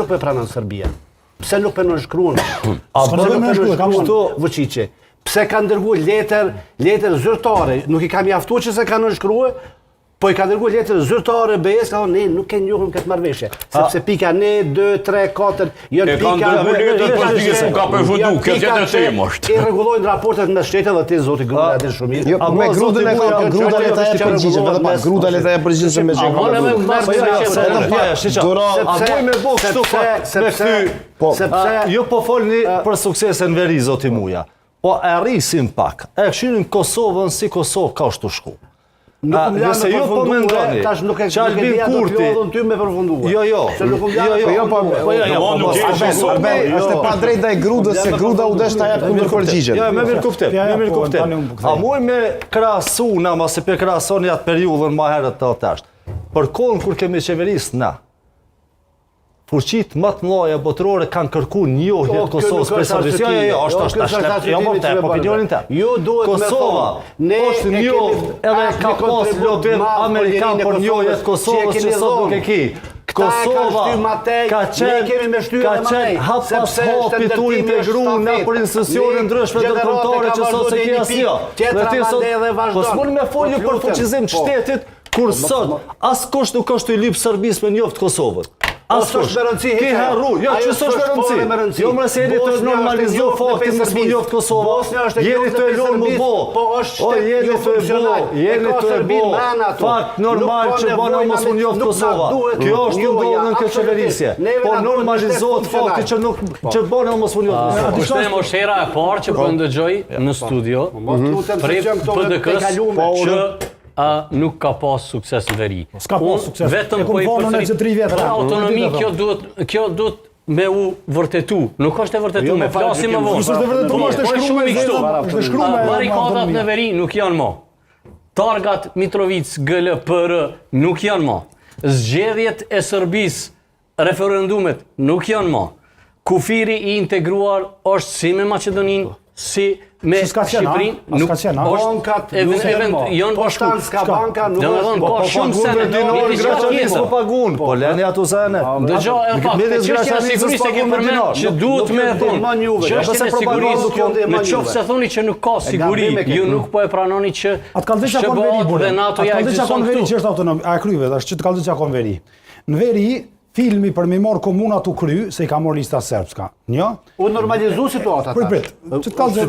nuk po e pranon Serbia? Pse nuk po nënshkruan? Vučići? Pse ka ndërguar letër zyrtare? Nuk i ka mjaftuar që se ka nënshkruar, po i ka dërguar letër zyrtare BE-s, ka thonë ne nuk e njohim këtë marrëveshje, sepse pika 1, 2, 3, 4 janë pika. Ka përfundu, kjo tjetër temë është. I rregullojnë raportet me shtetet dhe ti zoti Gruda e din shumë mirë. Jo, me Grudën e ka Gruda le ta jap përgjigjen, vetëm pas Gruda le ta jap përgjigjen se me Jo po folni për suksesin veri, zoti Muja, po e rrisim pak, e këshirin Kosovën si Kosovë ka është të shku. Nëse jo po mendoni, që Albin Kurti... është e pa drejt ndaj Grudës se Gruda u desh ta jap kundër përgjigjen. Jo, me mirë kuptim. A muj me krahasuna, mos e pe krahasoni atë periudhën më herët të atashtë. Për kohën kur kemi qeverisë na, fuqit më të mëdha botërore kanë kërkuar njohje të Kosovës për Serbisë. Jo, është opinionin tim. Kosova është njohur edhe ka pas lobim amerikan për njohje të Kosovës që sot nuk e ki. Kosova ka qenë hap pas hapi tu integruar në për institucione ndryshme ndërkombëtare që sot se ki asnjë. Po s'mund me folju për fuqizim të shtetit kur sot askush nuk është i lyp Serbisë me njoftë Kosovën. Askush me rëndësi, ki harru, jo që s'është me rëndësi. Jo më se jeni të normalizo faktin mos më njoftë Kosova. Jeni të lorë më bo. Jeni të bo. Fakt normal që bëna mos më njoftë Kosova. Kjo është ndodhur në këtë qeverisje. Po normalizohet fakti që bëna mos më njoftë Kosova. Është e moshera e parë që po ndëgjoj në studio. Prej PDK-s që nuk ka pas sukses në veri. S'ka pas sukses. Vetëm po i për autonomi kjo duhet me u vërtetu. Nuk është e vërtetu me flasim më vonë. Është shkruar. Barikadat në veri nuk janë mo. Targat Mitrovic, GLPR nuk janë mo. Zgjedhjet e Serbisë, referendumet nuk janë mo. Kufiri i integruar është si me Maqedoninë, si me Shqipërinë, nuk bankat janë Poshtanska banka nuk është. Po shumë sene dinor Graçanisë po pagun. Po leni ato sene. Dëgjoj, e pa. Çështja e sigurisë që përmend që duhet me thonë. Çështja e sigurisë, në qoftë se thoni që nuk ka siguri, ju nuk po e pranoni që atë kallëzë çakon veri. Dhe NATO ja ekziston këtu. Që është autonom, a kryve, është që të kallëzë çakon veri. Në veri filmi për me marrë komunat u kry, se i ka marrë lista serbska. Një? U normalizu situata. Prit, që të kallëzë.